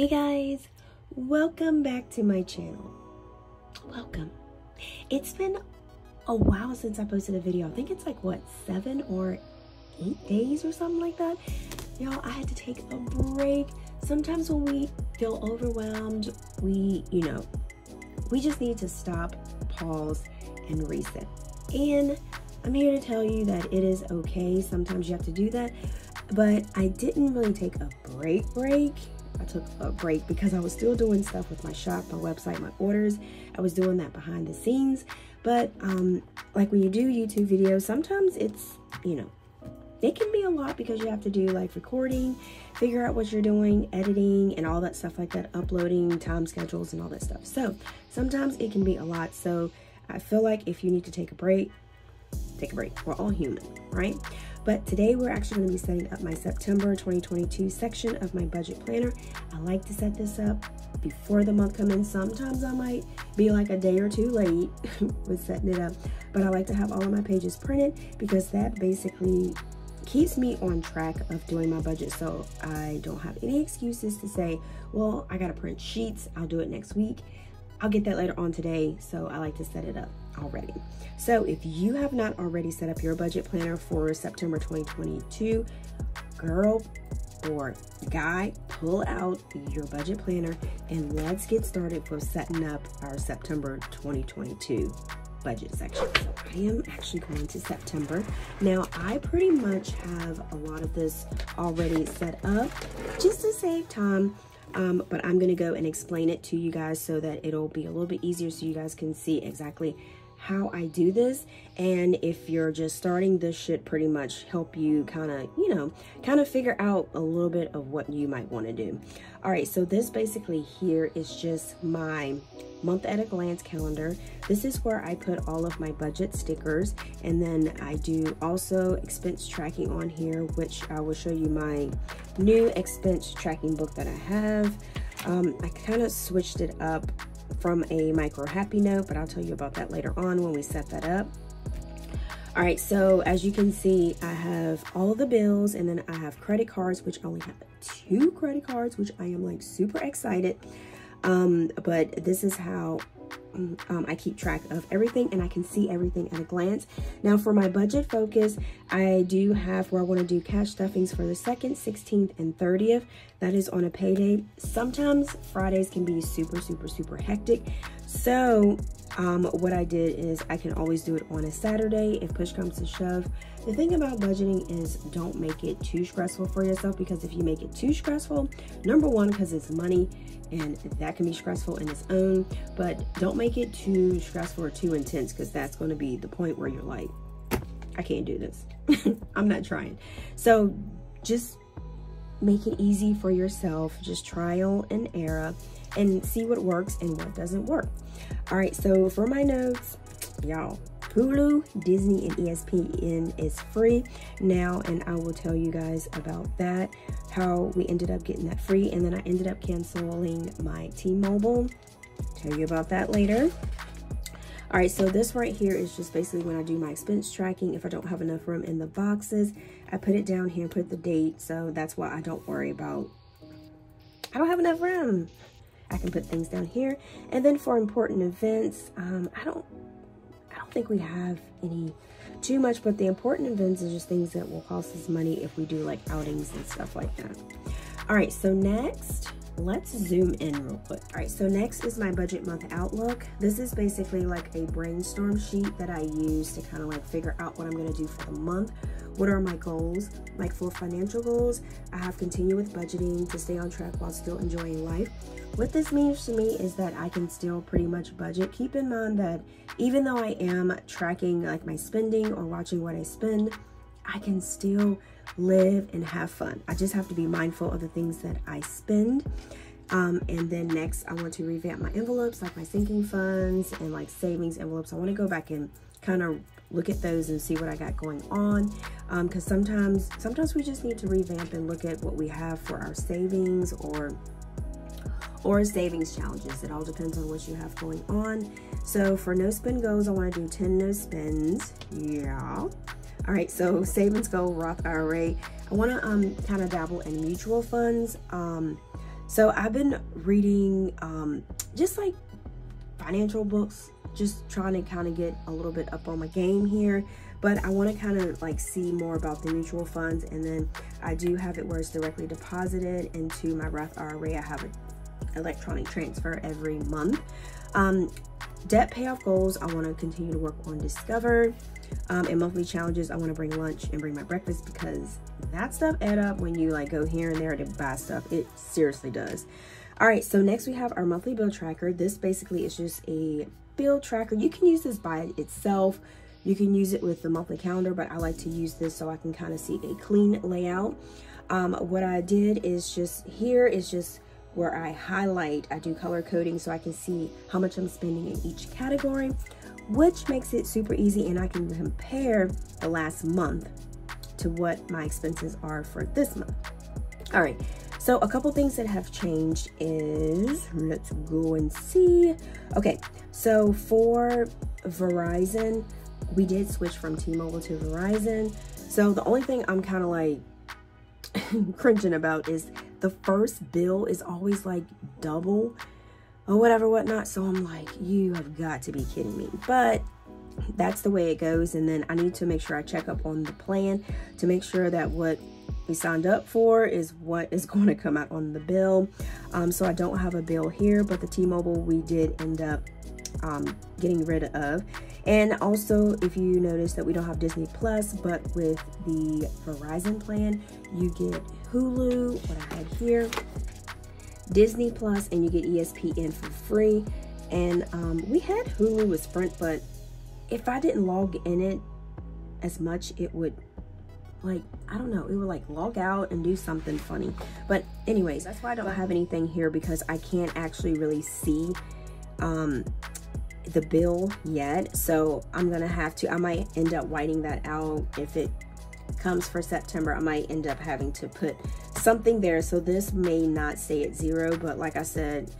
Hey guys, welcome back to my channel. Welcome. It's been a while since I posted a video. I think it's like what, 7 or 8 days or something like that. Y'all, I had to take a break. Sometimes when we feel overwhelmed, we just need to stop, pause, and reset. And I'm here to tell you that it is okay. Sometimes you have to do that, but I didn't really take a break. I took a break because I was still doing stuff with my shop, my website, my orders. I was doing that behind the scenes. But like when you do YouTube videos, sometimes it's, it can be a lot because you have to do like recording, figure out what you're doing, editing, and all that stuff like that, uploading, time schedules, and all that stuff. So sometimes it can be a lot. So I feel like if you need to take a break, take a break. We're all human, right? But today we're actually going to be setting up my September 2022 section of my budget planner. I like to set this up before the month comes in. Sometimes I might be like a day or two late with setting it up, but I like to have all of my pages printed because that basically keeps me on track of doing my budget, so I don't have any excuses to say, well, I gotta print sheets, I'll do it next week. I'll get that later on today, so I like to set it up already. So if you have not already set up your budget planner for September 2022, girl or guy, pull out your budget planner and let's get started for setting up our September 2022 budget section. So I am actually going to September. Now I pretty much have a lot of this already set up just to save time. But I'm gonna go and explain it to you guys so that it'll be a little bit easier so you guys can see exactly how I do this. And if you're just starting, this should pretty much help you kind of figure out a little bit of what you might want to do. All right, so this basically here is just my month at a glance calendar. This is where I put all of my budget stickers, and then I do also expense tracking on here, which I will show you my new expense tracking book that I have. I kind of switched it up from a micro happy note, but I'll tell you about that later on when we set that up. All right, so as you can see, I have all the bills, and then I have credit cards, which I only have 2 credit cards, which I am like super excited. But this is how I keep track of everything, and I can see everything at a glance. Now for my budget focus, I do have where I want to do cash stuffings for the 2nd, 16th, and 30th. That is on a payday. Sometimes Fridays can be super hectic. So what I did is I can always do it on a Saturday if push comes to shove. The thing about budgeting is don't make it too stressful for yourself, because if you make it too stressful, number one, because it's money, and that can be stressful in its own, but don't make it too stressful or too intense, because that's going to be the point where you're like, I can't do this. I'm not trying. So just make it easy for yourself. Just trial and error and see what works and what doesn't work. All right, so for my notes, y'all, Hulu, Disney, and ESPN is free now, and I will tell you guys about that, how we ended up getting that free, and then I ended up canceling my T-Mobile. Tell you about that later. All right, so this right here is just basically when I do my expense tracking. If I don't have enough room in the boxes, I put it down here, put the date, so that's why I don't worry about, I don't have enough room. I can put things down here. And then for important events, I don't think we have any too much, but the important events is just things that will cost us money if we do like outings and stuff like that. All right, so next, let's zoom in real quick. All right, so next is my budget month outlook. This is basically like a brainstorm sheet that I use to kind of like figure out what I'm going to do for the month. What are my goals? Like for financial goals, I have continue with budgeting to stay on track while still enjoying life. What this means to me is that I can still pretty much budget. Keep in mind that even though I am tracking like my spending or watching what I spend, I can still live and have fun. I just have to be mindful of the things that I spend. And then next, I want to revamp my envelopes, like my sinking funds and like savings envelopes. I want to go back and kind of look at those and see what I got going on, because sometimes we just need to revamp and look at what we have for our savings or savings challenges. It all depends on what you have going on. So for no spend goals, I want to do 10 no spends. Yeah. All right, so savings goal, Roth IRA. I want to kind of dabble in mutual funds. So I've been reading just like financial books, just trying to kind of get a little bit up on my game here. But I want to kind of like see more about the mutual funds, and then I do have it where it's directly deposited into my Roth IRA. I have an electronic transfer every month. Debt payoff goals, I want to continue to work on Discover. And monthly challenges, I want to bring lunch and bring my breakfast, because that stuff add up when you like go here and there to buy stuff. It seriously does. All right, so next we have our monthly bill tracker. This basically is just a bill tracker. You can use this by itself. You can use it with the monthly calendar, but I like to use this so I can kind of see a clean layout. What I did is just here is just where I highlight. I do color coding so I can see how much I'm spending in each category, which makes it super easy, and I can compare the last month to what my expenses are for this month. All right, so a couple things that have changed is, let's go and see. Okay, so for Verizon, we did switch from T-Mobile to Verizon. So the only thing I'm kind of like cringing about is the first bill is always like double or whatever, whatnot. So I'm like, you have got to be kidding me. But that's the way it goes. And then I need to make sure I check up on the plan to make sure that what we signed up for is what is going to come out on the bill. So I don't have a bill here, but the T-Mobile we did end up getting rid of. And also, if you notice that we don't have Disney Plus, but with the Verizon plan, you get Hulu, what I had here, Disney Plus, and you get ESPN for free. And we had Hulu with Sprint, but if I didn't log in it as much, it would like, I don't know, it would like log out and do something funny. But anyways, that's why I don't have anything here, because I can't actually really see the bill yet. So I'm gonna have to, I might end up whiting that out. If it comes for September, I might end up having to put something there. So this may not stay at 0, but like I said,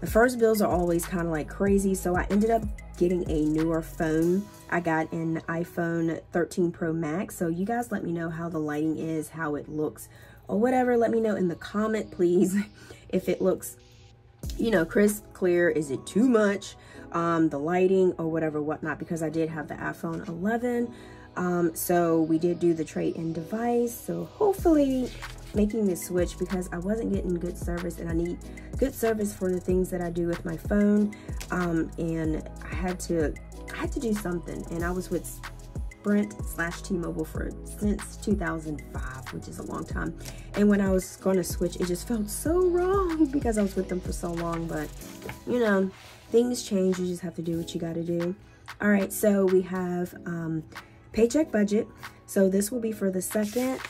the first bills are always kind of like crazy. So I ended up getting a newer phone. I got an iPhone 13 Pro Max. So you guys let me know how the lighting is, how it looks, or whatever. Let me know in the comment, please, if it looks, you know, crisp, clear. Is it too much? The lighting or whatever, whatnot, because I did have the iPhone 11. So we did do the trade-in device. So hopefully making this switch, because I wasn't getting good service, and I need good service for the things that I do with my phone. And I had to do something, and I was with Sprint / T-Mobile since 2005, which is a long time. And when I was going to switch, it just felt so wrong because I was with them for so long. But you know, things change. You just have to do what you got to do. All right, so we have paycheck budget. So this will be for the second.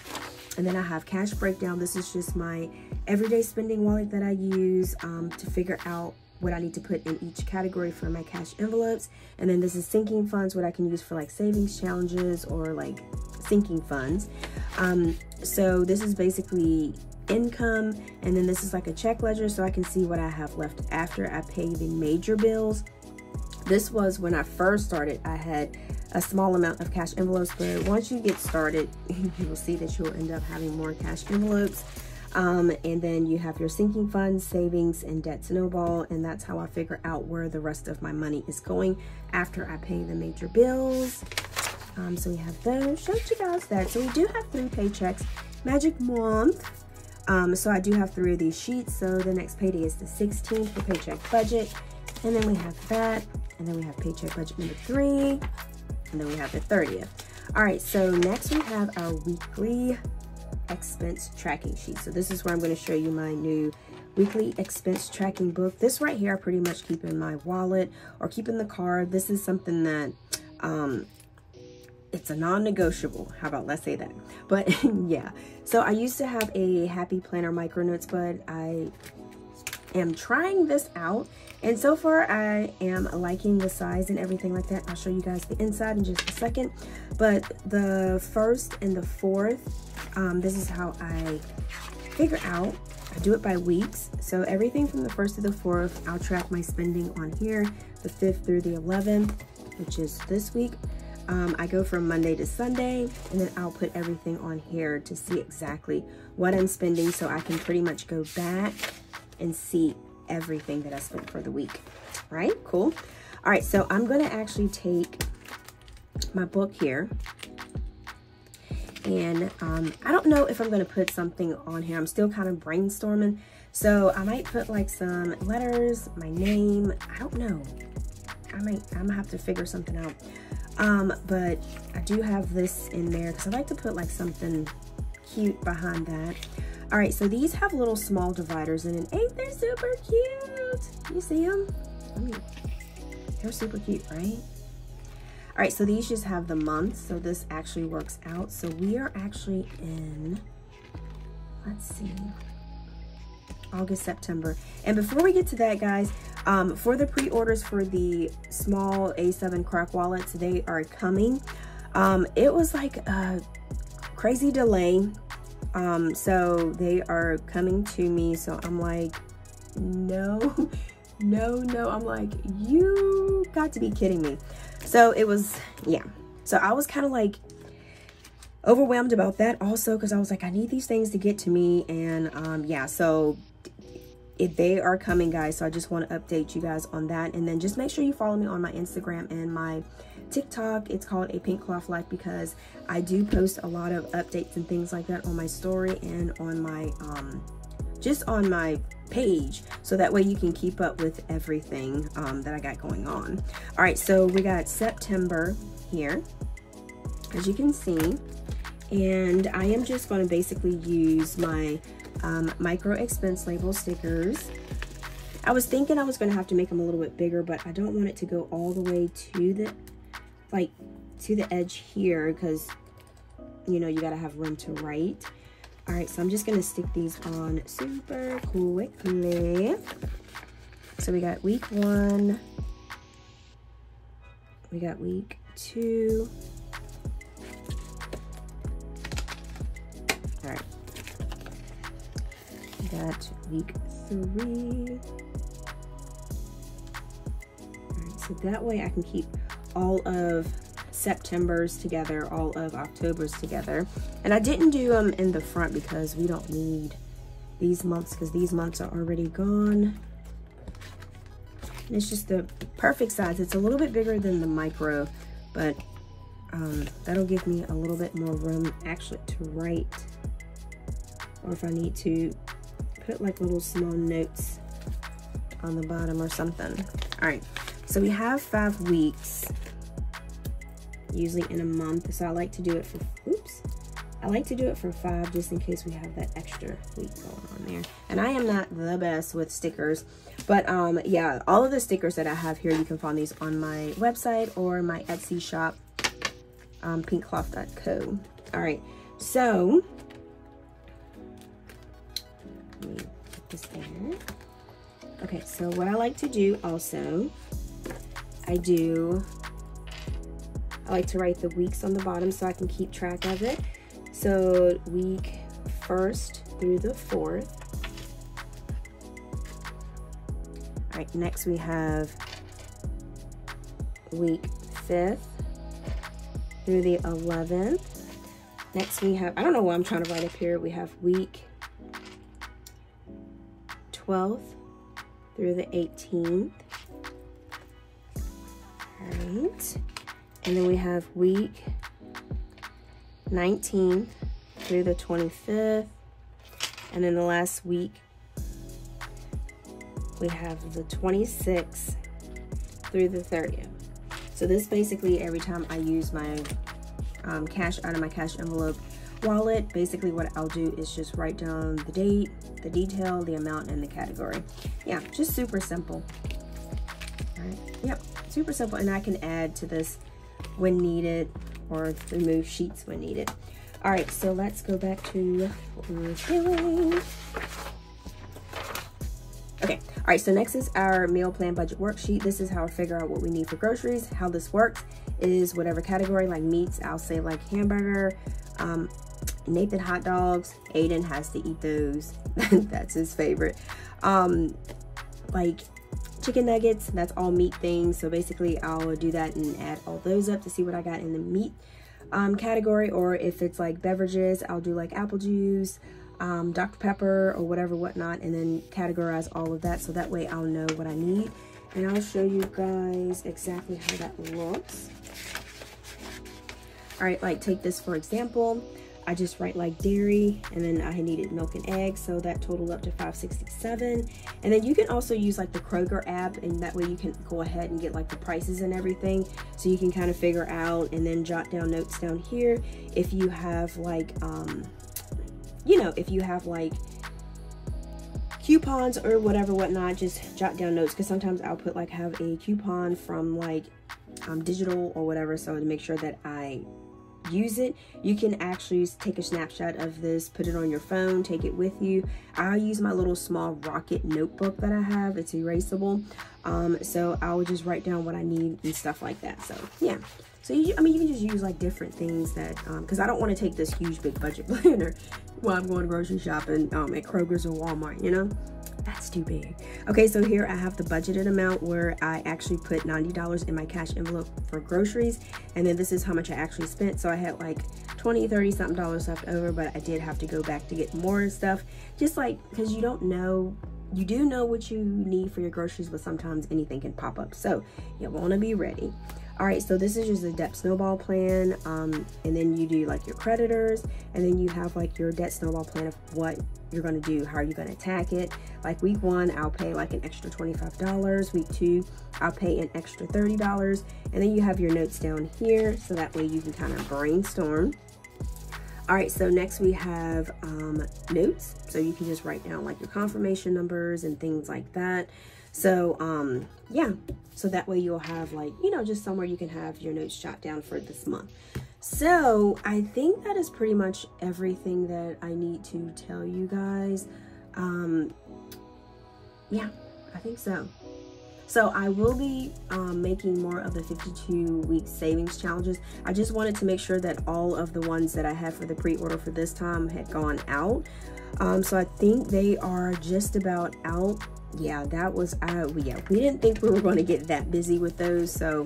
And then I have cash breakdown. This is just my everyday spending wallet that I use to figure out what I need to put in each category for my cash envelopes. And then this is sinking funds, what I can use for like savings challenges or like sinking funds. So this is basically income, and then this is like a check ledger, so I can see what I have left after I pay the major bills. This was when I first started, I had a small amount of cash envelopes, but once you get started, you will see that you'll end up having more cash envelopes. And then you have your sinking funds, savings, and debt snowball, and that's how I figure out where the rest of my money is going after I pay the major bills. So we have those. Showed you guys that. So we do have 3 paychecks, magic month. So I do have 3 of these sheets. So the next payday is the 16th for paycheck budget, and then we have that, and then we have paycheck budget number 3, and then we have the 30th. All right, so next we have our weekly expense tracking sheet. So this is where I'm going to show you my new weekly expense tracking book. This right here I pretty much keep in my wallet or keep in the car. This is something that it's a non-negotiable. How about, let's say that. But yeah, so I used to have a Happy Planner micro notes, but I am trying this out, and so far I am liking the size and everything like that. I'll show you guys the inside in just a second. But the 1st and the 4th, this is how I figure out. I do it by weeks. So everything from the 1st to the 4th, I'll track my spending on here. The 5th through the 11th, which is this week, I go from Monday to Sunday, and then I'll put everything on here to see exactly what I'm spending, so I can pretty much go back and see everything that I spent for the week. All right, cool. All right, so I'm gonna actually take my book here, and I don't know if I'm gonna put something on here. I'm still kind of brainstorming, so I might put like some letters, my name. I don't know. I'm gonna have to figure something out. But I do have this in there because I like to put like something cute behind that. All right, so these have little small dividers in it. Ain't they super cute? You see them? They're super cute, right? All right, so these just have the months, so this actually works out. So we are actually in, let's see, August, September. And before we get to that, guys, for the pre-orders for the small A7 crack wallets, they are coming. It was like a crazy delay. So they are coming to me. So I'm like, no. I'm like, you got to be kidding me. So it was, yeah. So I was kind of like overwhelmed about that also, because I was like, I need these things to get to me. And yeah, so if they are coming, guys, so I just want to update you guys on that. And then just make sure you follow me on my Instagram and my TikTok. It's called APinkeClothlife, because I do post a lot of updates and things like that on my story and on my just on my page, so that way you can keep up with everything that I got going on. All right, so we got September here, as you can see, and I am just going to basically use my micro expense label stickers. I was thinking I was going to have to make them a little bit bigger, but I don't want it to go all the way to the to the edge here, because you know you got to have room to write. All right, so I'm just going to stick these on super quickly. So we got week 1, we got week 2. All right, we got week 3. All right, so that way I can keep all of September's together, all of October's together. And I didn't do them in the front because we don't need these months, because these months are already gone. And it's just the perfect size. It's a little bit bigger than the micro, but that'll give me a little bit more room actually to write, or if I need to put like little small notes on the bottom or something. All right, so we have 5 weeks usually in a month, so I like to do it for, I like to do it for 5, just in case we have that extra week going on there. And I am not the best with stickers, but yeah, all of the stickers that I have here, you can find these on my website or my Etsy shop, pinkcloth.co. All right, so let me put this there. Okay, so what I like to do also, I like to write the weeks on the bottom so I can keep track of it. So week 1st through the 4th. All right, next we have week 5th through the 11th. Next we have, I don't know what I'm trying to write up here. We have week 12th through the 18th. All right. And then we have week 19th through the 25th. And then the last week, we have the 26th through the 30th. So this basically, every time I use my cash out of my cash envelope wallet, basically what I'll do is just write down the date, the detail, the amount, and the category. Yeah, just super simple. All right, yep, super simple. And I can add to this when needed, or remove sheets when needed. All right, so let's go back to what we were doing. Okay, all right, so next is our meal plan budget worksheet. This is how I figure out what we need for groceries. How this works is whatever category, like meats, I'll say like hamburger, Nathan hot dogs, Aiden has to eat those. That's his favorite. Like chicken nuggets, that's all meat things. So basically I'll do that and add all those up to see what I got in the meat category. Or if it's like beverages, I'll do like apple juice, Dr. Pepper or whatever, whatnot, and then categorize all of that so that way I'll know what I need. And I'll show you guys exactly how that looks. All right, like take this for example. I just write like dairy, and then I needed milk and eggs, so that totaled up to $5.67. And then you can also use like the Kroger app, and that way you can go ahead and get like the prices and everything, so you can kind of figure out and then jot down notes down here. If you have like, you know, if you have like coupons or whatever, whatnot, just jot down notes, because sometimes I'll put like have a coupon from like digital or whatever, so to make sure that I use it. You can actually take a snapshot of this, put it on your phone, take it with you. I use my little small Rocket notebook that I have. It's erasable, so I will just write down what I need and stuff like that. So yeah, so I mean, you can just use like different things that because I don't want to take this huge big budget planner while I'm going grocery shopping at Kroger's or Walmart, you know. That's too big. Okay, so here I have the budgeted amount where I actually put $90 in my cash envelope for groceries, and then this is how much I actually spent. So I had like $20, $30 something left over, but I did have to go back to get more stuff, just like because you don't know, you do know what you need for your groceries, but sometimes anything can pop up, so you want to be ready. All right, so this is just a debt snowball plan, and then you do like your creditors, and then you have like your debt snowball plan of what you're going to do, how are you going to attack it. Like week 1, I'll pay like an extra $25. Week 2, I'll pay an extra $30. And then you have your notes down here, so that way you can kind of brainstorm. All right, so next we have notes, so you can just write down like your confirmation numbers and things like that. So yeah, so that way you'll have like, you know, just somewhere you can have your notes jot down for this month. So I think that is pretty much everything that I need to tell you guys. Yeah, I think so. So I will be making more of the 52-week savings challenges. I just wanted to make sure that all of the ones that I had for the pre-order for this time had gone out. So I think they are just about out. Yeah, that was yeah, we didn't think we were going to get that busy with those, so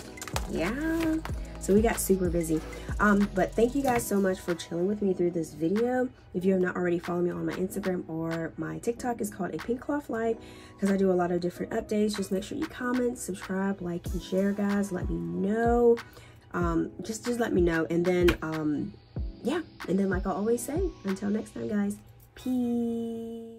yeah, so we got super busy. But thank you guys so much for chilling with me through this video. If you have not already, follow me on my Instagram or my TikTok is called APinkeClothlife, because I do a lot of different updates. Just make sure you comment, subscribe, like, and share, guys. Let me know. Just let me know. And then yeah, and then like I always say, until next time, guys, peace.